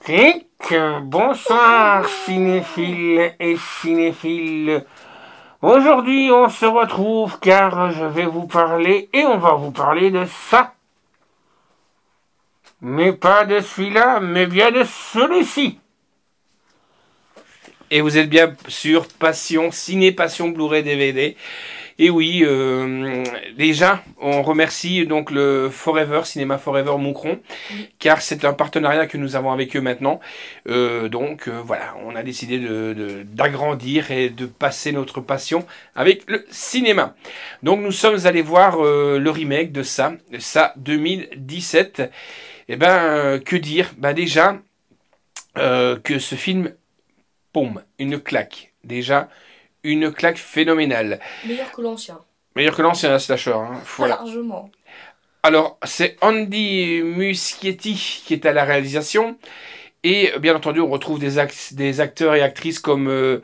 Clic, bonsoir cinéphiles et cinéphiles. Aujourd'hui on se retrouve car je vais vous parler et on va vous parler de ça. Mais pas de celui-là, mais bien de celui-ci. Et vous êtes bien sur Passion Ciné, Passion Blu-ray DVD. Et oui, déjà, on remercie donc le Forever, Cinéma Forever Moucron, car c'est un partenariat que nous avons avec eux maintenant. Voilà, on a décidé d'agrandir et de passer notre passion avec le cinéma. Donc nous sommes allés voir le remake de ça 2017. Et ben, que dire? Ben déjà, que ce film, boum, une claque. Déjà, une claque phénoménale. Meilleur que l'ancien. Meilleur que l'ancien slasher. Hein. Voilà. Largement. Alors, c'est Andy Muschietti qui est à la réalisation. Et bien entendu, on retrouve des acteurs et actrices comme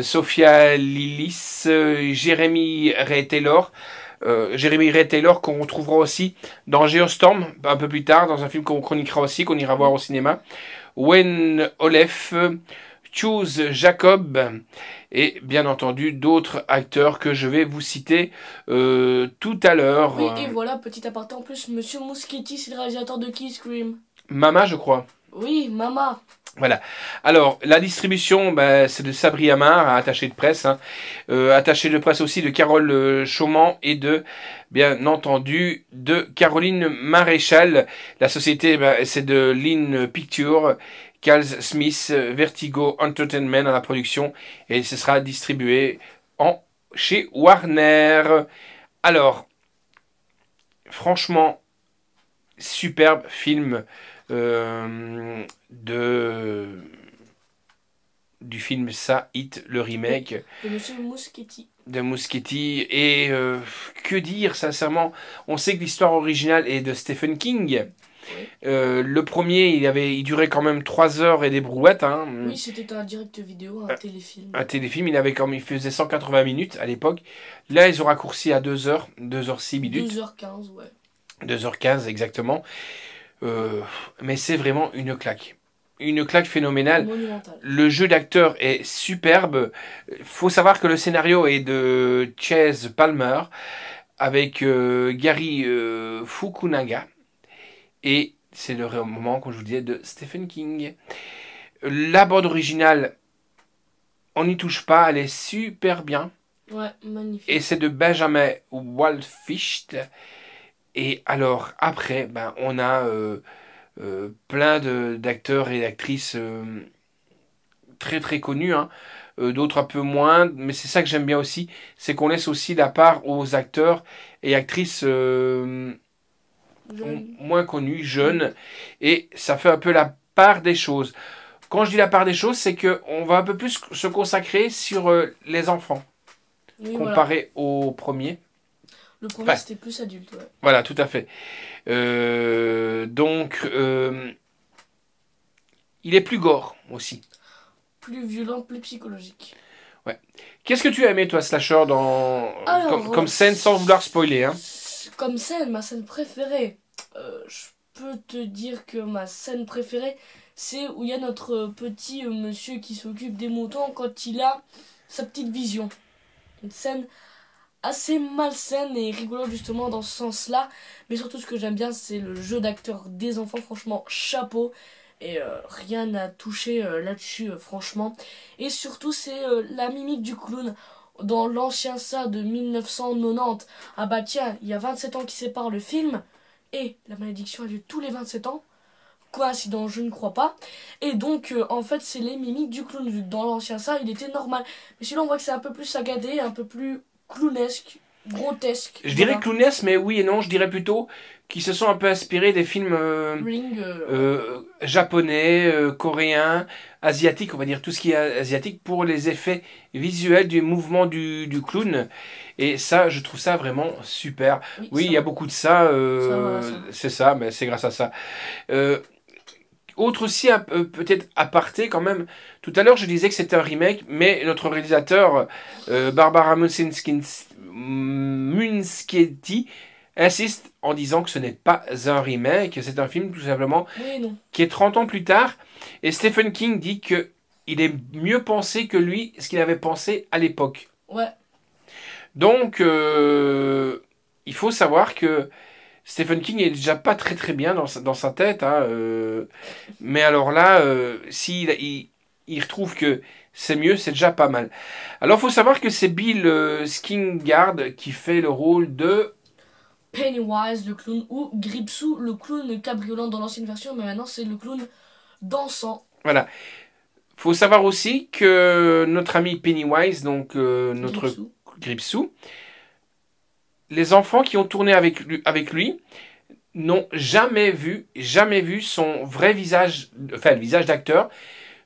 Sophia Lillis, Jeremy Ray Taylor. Jeremy Ray Taylor qu'on retrouvera aussi dans Geostorm un peu plus tard, dans un film qu'on chroniquera aussi, qu'on ira voir au cinéma. Wayne Olef, Choose Jacob et bien entendu d'autres acteurs que je vais vous citer tout à l'heure. Oui, et voilà, petit aparté en plus, Monsieur Muschietti, c'est le réalisateur de Kiss Scream. Mama, je crois. Oui, Mama. Voilà. Alors, la distribution, ben, c'est de Sabri Amar, attaché de presse. Hein. Attaché de presse aussi de Carole Chauman et de, bien entendu, de Caroline Maréchal. La société, ben, c'est de Lynn Picture, Cal Smith, Vertigo Entertainment à la production. Et ce sera distribué chez Warner. Alors, franchement, superbe film. Du film Ça, Hit, le remake de Monsieur Muschietti. De Muschietti. Et que dire, sincèrement, on sait que l'histoire originale est de Stephen King. Oui. Le premier, il durait quand même 3 heures et des brouettes. Hein. Oui, c'était un direct vidéo, un téléfilm. Un téléfilm, il faisait 180 minutes à l'époque. Là, ils ont raccourci à 2 heures, 2h06 minutes. 2h15, ouais. 2h15, exactement. Mais c'est vraiment une claque. Une claque phénoménale. Monumental. Le jeu d'acteur est superbe. Faut savoir que le scénario est de Chase Palmer avec Gary Fukunaga. Et c'est le roman, comme je vous disais, de Stephen King. La bande originale, on n'y touche pas. Elle est super bien. Ouais, magnifique. Et c'est de Benjamin Waldficht. Et alors, après, ben, on a plein d'acteurs et d'actrices très très connus, hein. D'autres un peu moins, mais c'est ça que j'aime bien aussi, c'est qu'on laisse aussi la part aux acteurs et actrices moins connus, jeunes, et ça fait un peu la part des choses. Quand je dis la part des choses, c'est qu'on va un peu plus se consacrer sur les enfants, oui, comparé au premier. Le premier, c'était plus adulte, ouais. Voilà, tout à fait. Il est plus gore aussi. Plus violent, plus psychologique. Ouais. Qu'est-ce que tu as aimé, toi, Slasher, comme scène, sans vouloir spoiler, hein? Comme scène, ma scène préférée. Je peux te dire que ma scène préférée, c'est où il y a notre petit monsieur qui s'occupe des moutons quand il a sa petite vision. Une scène assez malsaine et rigolote justement dans ce sens-là. Mais surtout, ce que j'aime bien, c'est le jeu d'acteur des enfants. Franchement, chapeau. Et rien à toucher là-dessus, franchement. Et surtout, c'est la mimique du clown. Dans l'ancien ça de 1990. Ah bah tiens, il y a 27 ans qui séparent le film. Et la malédiction a lieu tous les 27 ans. Coïncidence, je ne crois pas. Et donc, en fait, c'est les mimiques du clown. Vu que dans l'ancien ça, il était normal. Mais celui-là, on voit que c'est un peu plus sagadé, un peu plus clownesque, grotesque. Je dirais clownesque, mais oui et non, je dirais plutôt qu'ils se sont un peu inspirés des films japonais, coréens, asiatiques, on va dire tout ce qui est asiatique, pour les effets visuels du mouvement du clown. Et ça, je trouve ça vraiment super. Oui, il y a beaucoup de ça, c'est ça, mais c'est grâce à ça. Autre aussi, peut-être aparté quand même, tout à l'heure je disais que c'était un remake, mais notre réalisateur, Barbara Muschietti, insiste en disant que ce n'est pas un remake, c'est un film tout simplement Oui et non. qui est 30 ans plus tard. Et Stephen King dit que il est mieux pensé que lui, ce qu'il avait pensé à l'époque. Ouais. Donc, il faut savoir que Stephen King est déjà pas très très bien dans sa tête. Hein, mais alors là, il retrouve que c'est mieux, c'est déjà pas mal. Alors, il faut savoir que c'est Bill Skingard qui fait le rôle de... Pennywise, le clown, ou Gripsou, le clown cabriolant dans l'ancienne version, mais maintenant c'est le clown dansant. Voilà. Faut savoir aussi que notre ami Pennywise, donc notre Gripsou. Gripsou, les enfants qui ont tourné avec lui n'ont jamais vu son vrai visage, enfin le visage d'acteur,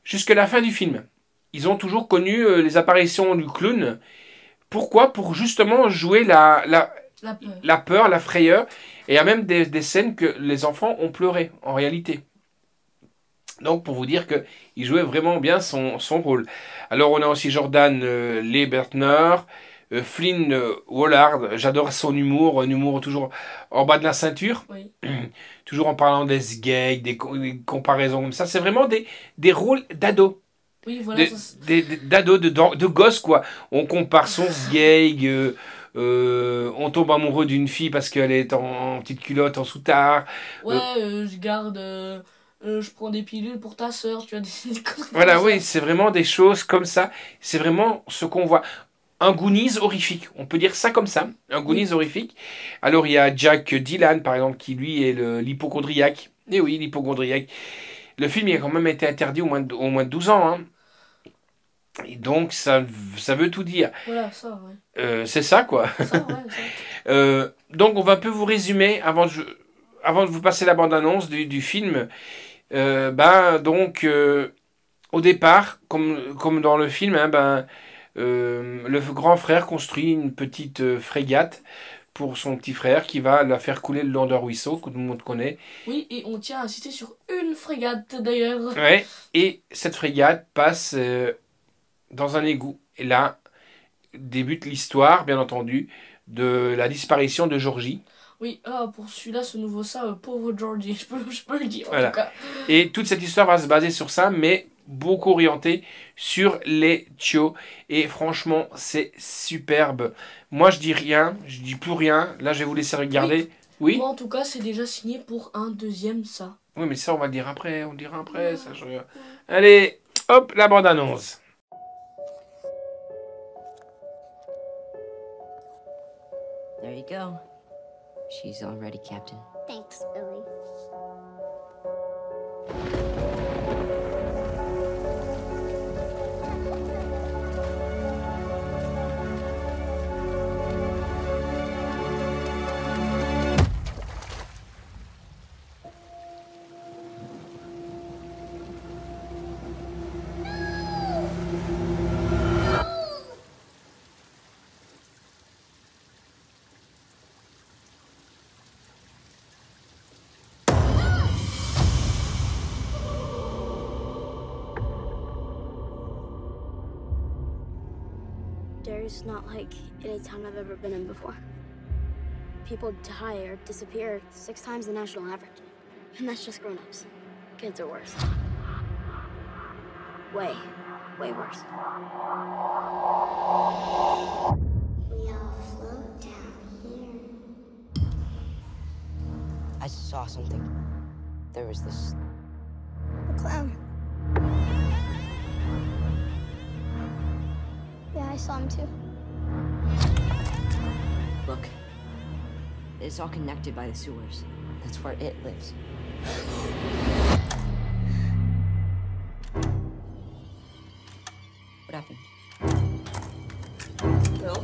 jusqu'à la fin du film. Ils ont toujours connu les apparitions du clown. Pourquoi? Pour justement jouer la peur, la frayeur. Et il y a même des scènes que les enfants ont pleuré, en réalité. Donc, pour vous dire qu'il jouait vraiment bien son rôle. Alors, on a aussi Jordan Lebertner, Flynn Wollard. J'adore son humour, un humour toujours en bas de la ceinture. Oui. Toujours en parlant des gags, des comparaisons comme ça. C'est vraiment des rôles d'ados. Oui, voilà. D'ados, de gosses, quoi. On compare son gag, on tombe amoureux d'une fille parce qu'elle est en petite culotte, en soutard. Ouais, je garde... je prends des pilules pour ta sœur, tu vois, des cosas Voilà, comme oui, ça. c'est vraiment des choses comme ça. C'est vraiment ce qu'on voit. Un Goonies horrifique. On peut dire ça comme ça. Un Goonies horrifique. Alors, il y a Jack Dylan, par exemple, qui lui est l'hypochondriaque. Eh oui, l'hypochondriaque. Le film il a quand même été interdit au moins de 12 ans. Hein. Et donc, ça veut tout dire. Voilà, ça, ouais. C'est ça, quoi. Ça, ouais, ça. Donc, on va un peu vous résumer avant de vous passer la bande-annonce du film. Au départ, comme dans le film, hein, le grand frère construit une petite frégate pour son petit frère qui va la faire couler le long d'un ruisseau que tout le monde connaît. Oui, et on tient à insister sur une frégate d'ailleurs. Ouais, et cette frégate passe dans un égout. Et là débute l'histoire, bien entendu, de la disparition de Georgie. Oui, pour celui-là, ce nouveau ça, pauvre Georgie, je peux le dire Voilà. en tout cas. Et toute cette histoire va se baser sur ça, mais beaucoup orientée sur les Chio. Et franchement, c'est superbe. Moi, je dis rien, je dis plus rien. Là, je vais vous laisser regarder. Oui, Moi en tout cas, c'est déjà signé pour un deuxième ça. oui, mais ça, on va le dire après. On le dira après. Ça, Allez, hop, la bande-annonce. There you go. She's all ready, Captain. Thanks, Billy. Derry's not like any town I've ever been in before. People die or disappear 6 times the national average. And that's just grown-ups. Kids are worse. Way worse. We all float down here. I saw something. There was this. A clown. Yeah, I saw him too. Look. It's all connected by the sewers. That's where it lives. What happened? Bill?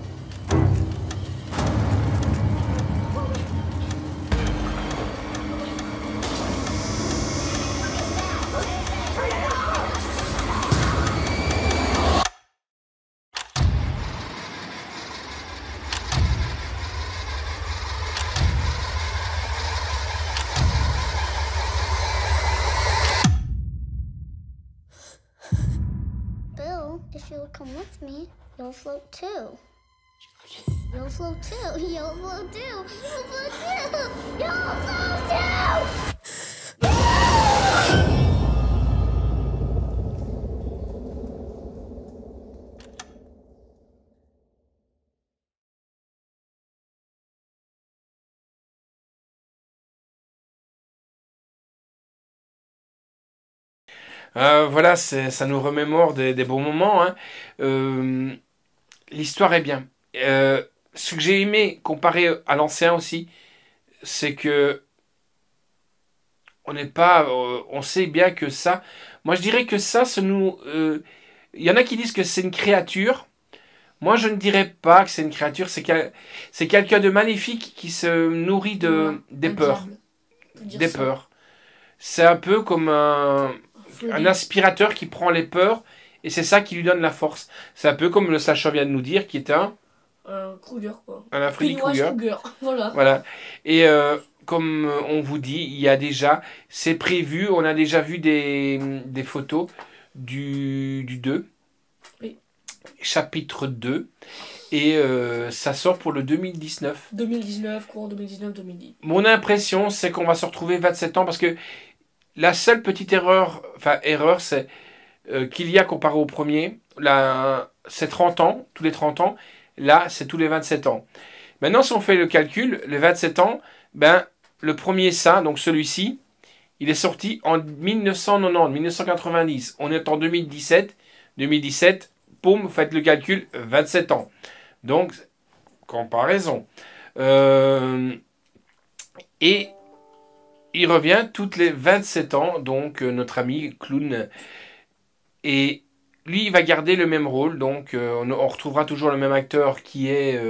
Bill, if you'll come with me, you'll float too. You'll float too. You'll float too. You'll float too. You'll float too. Voilà, ça nous remémore des bons moments. Hein. L'histoire est bien. Ce que j'ai aimé comparé à l'ancien aussi, c'est que on n'est pas, on sait bien que ça. Moi, je dirais que ça, il y en a qui disent que c'est une créature. Moi, je ne dirais pas que c'est une créature. C'est quelqu'un de maléfique qui se nourrit des Un peurs, diable, on peut dire des ça. peurs. C'est un peu comme un aspirateur qui prend les peurs et c'est ça qui lui donne la force. C'est un peu comme le Sacha vient de nous dire, qui est un Kruger, quoi. Freddy Pennywise Krueger. Krueger, voilà. Voilà. Et comme on vous dit, il y a déjà, c'est prévu, on a déjà vu des photos du 2, Oui. chapitre 2, et ça sort pour le 2019. 2019, courant 2019-2010. Mon impression, c'est qu'on va se retrouver 27 ans, parce que la seule petite erreur, c'est qu'il y a comparé au premier, là, c'est 30 ans, tous les 30 ans, là, c'est tous les 27 ans. Maintenant, si on fait le calcul, les 27 ans, ben, le premier donc celui-ci, il est sorti en 1990, 1990. On est en 2017. 2017, poum, faites le calcul, 27 ans. Donc, comparaison. Et il revient toutes les 27 ans, donc notre ami Clown. Et lui, il va garder le même rôle, donc on retrouvera toujours le même acteur qui est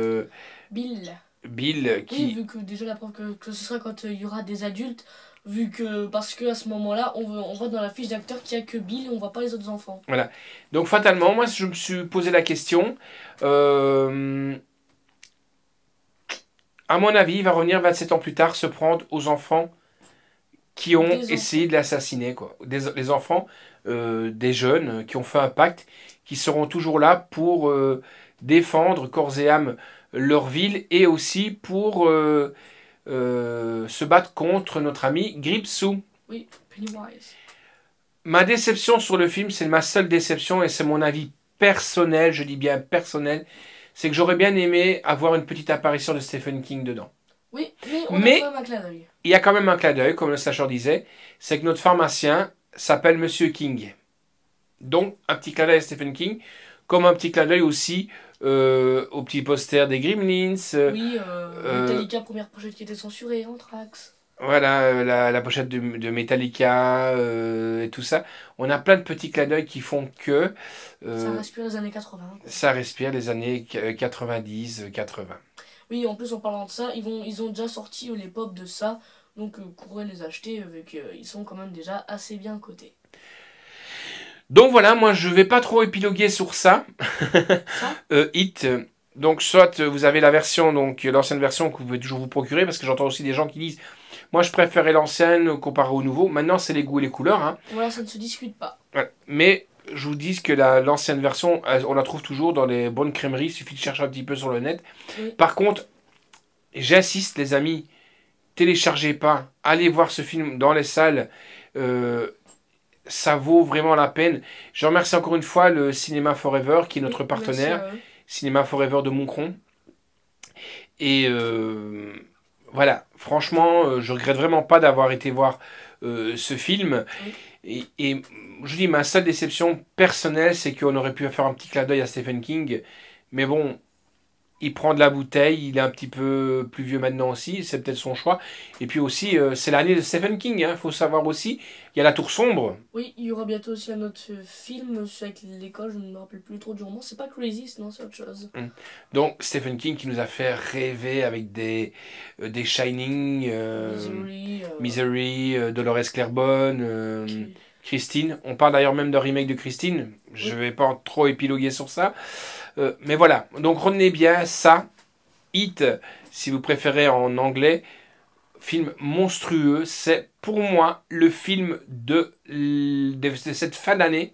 Bill. Bill. Oui, vu que déjà la preuve que ce sera quand il y aura des adultes, vu que parce que à ce moment-là, on voit dans la fiche d'acteur qu'il n'y a que Bill et on voit pas les autres enfants. Voilà. Donc fatalement, moi je me suis posé la question. À mon avis, il va revenir 27 ans plus tard se prendre aux enfants qui ont essayé de l'assassiner, quoi. Les enfants, des jeunes qui ont fait un pacte, qui seront toujours là pour défendre corps et âme leur ville et aussi pour se battre contre notre ami Gripsou. Oui, Pennywise. Ma déception sur le film, c'est ma seule déception et c'est mon avis personnel, je dis bien personnel, c'est que j'aurais bien aimé avoir une petite apparition de Stephen King dedans. Oui, mais on a quand même un clin d'œil. Il y a quand même un clin d'œil, comme le Sacher disait, c'est que notre pharmacien s'appelle Monsieur King. Donc, un petit clin d'œil à Stephen King, comme un petit clin d'œil aussi au petit poster des Gremlins. Oui, Metallica, première pochette qui était censurée, Anthrax. Voilà, la pochette de Metallica et tout ça. On a plein de petits clins d'œil qui font que... ça respire les années 80. Quoi. Ça respire les années 90, 80. Oui, en plus, en parlant de ça, ils ont déjà sorti les pop de ça. Donc, courez les acheter, vu qu'ils sont quand même déjà assez bien cotés. Donc voilà, moi je vais pas trop épiloguer sur ça. Hit. Donc soit vous avez la version, donc l'ancienne version que vous pouvez toujours vous procurer, parce que j'entends aussi des gens qui disent moi je préférais l'ancienne comparé au nouveau. Maintenant c'est les goûts et les couleurs. Hein. Voilà, ça ne se discute pas. Ouais. Mais je vous dis que l'ancienne version, on la trouve toujours dans les bonnes crèmeries, il suffit de chercher un petit peu sur le net. Oui. Par contre, j'insiste les amis, téléchargez pas, allez voir ce film dans les salles. Ça vaut vraiment la peine. Je remercie encore une fois le Cinéma Forever qui est notre partenaire. Cinéma Forever de Moncron. Et voilà, franchement, je regrette vraiment pas d'avoir été voir ce film. Oui. Et je dis, ma seule déception personnelle, c'est qu'on aurait pu faire un petit clin d'œil à Stephen King. Mais bon, il prend de la bouteille, il est un petit peu plus vieux maintenant aussi, c'est peut-être son choix. Et puis aussi, c'est l'année de Stephen King, hein, faut savoir aussi. Il y a La Tour Sombre. Oui, il y aura bientôt aussi un autre film avec l'école, je ne me rappelle plus trop du roman. C'est pas Crazy, non, c'est autre chose. Donc, Stephen King qui nous a fait rêver avec des Shining, Misery, Dolores Claiborne, Christine. On parle d'ailleurs même d'un remake de Christine. Je vais pas trop épiloguer sur ça. Mais voilà, donc retenez bien ça, Hit, si vous préférez en anglais, film monstrueux, c'est pour moi le film de cette fin d'année,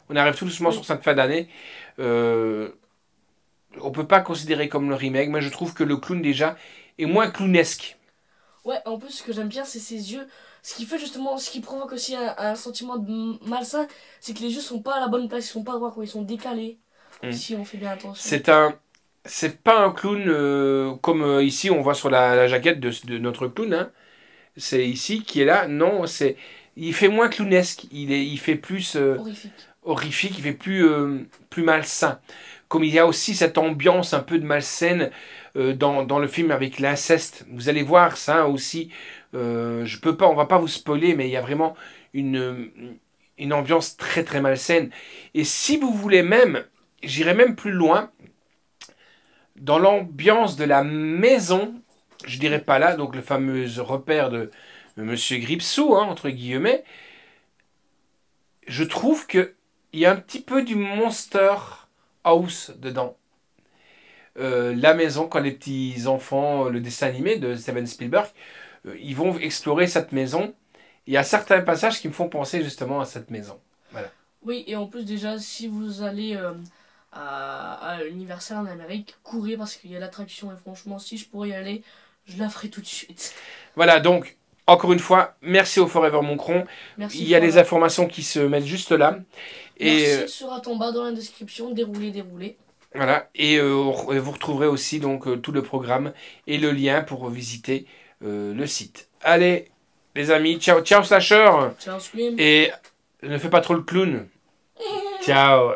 on arrive tout doucement sur cette fin d'année, on peut pas considérer comme le remake. Moi, je trouve que le clown déjà est moins clownesque. Ouais, en plus, ce que j'aime bien, c'est ses yeux. Ce qui fait justement, ce qui provoque aussi un sentiment de malsain, c'est que les yeux sont pas à la bonne place, ils sont pas droits, quoi, ils sont décalés. Si on fait bien attention. C'est pas un clown comme ici on voit sur la jaquette de notre clown. Hein. C'est ici qui est là. Non, il fait moins clownesque. Il fait plus horrifique. Il fait plus malsain. Comme il y a aussi cette ambiance un peu de malsaine dans le film avec l'inceste. Vous allez voir ça aussi. On va pas vous spoiler, mais il y a vraiment une ambiance très très malsaine. Et si vous voulez même, j'irai même plus loin. Dans l'ambiance de la maison, je dirais pas là, donc le fameux repère de Monsieur Gripsou, hein, entre guillemets, je trouve que il y a un petit peu du Monster House dedans. La maison, quand les petits enfants, le dessin animé de Steven Spielberg, ils vont explorer cette maison. Il y a certains passages qui me font penser justement à cette maison. Voilà. Oui, et en plus déjà, si vous allez à Universal en Amérique, courez parce qu'il y a l'attraction et franchement, si je pourrais y aller, je la ferai tout de suite. Voilà, donc, encore une fois, merci au Forever Moncron. Merci. Il y a les informations qui se mettent juste là. Merci sera en bas dans la description, déroulez. Voilà, et vous retrouverez aussi donc tout le programme et le lien pour visiter le site. Allez, les amis, ciao, ciao Slasher. Ciao Scream. Et ne fais pas trop le clown. Ciao.